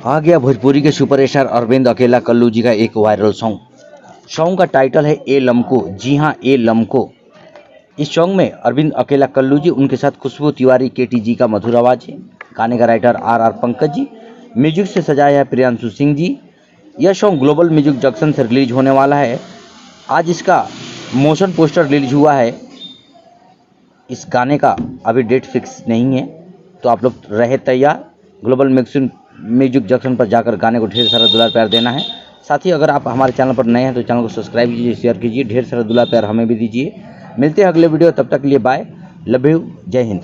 आ गया भोजपुरी के सुपरस्टार अरविंद अकेला कल्लू जी का एक वायरल सॉन्ग का टाइटल है ए लमको। जी हाँ, ए लमको। इस सॉन्ग में अरविंद अकेला कल्लू जी, उनके साथ खुशबू तिवारी केटी जी का मधुर आवाज है। गाने का writer R Pankaj ji, music से सजाया है प्रियांशु सिंह जी। यह सॉन्ग ग्लोबल म्यूजिक जंक्शन से रिलीज होने वाला है। आज इसका मोशन पोस्टर रिलीज हुआ है। इस गाने का अभी डेट फिक्स नहीं है, तो आप लोग रहे तैयार। ग्लोबल म्यूजिक जंक्शन पर जाकर गाने को ढेर सारा दुलार प्यार देना है। साथ ही अगर आप हमारे चैनल पर नए हैं तो चैनल को सब्सक्राइब कीजिए, शेयर कीजिए, ढेर सारा दुलार प्यार हमें भी दीजिए। मिलते हैं अगले वीडियो, तब तक के लिए बाय, लव यू, जय हिंद।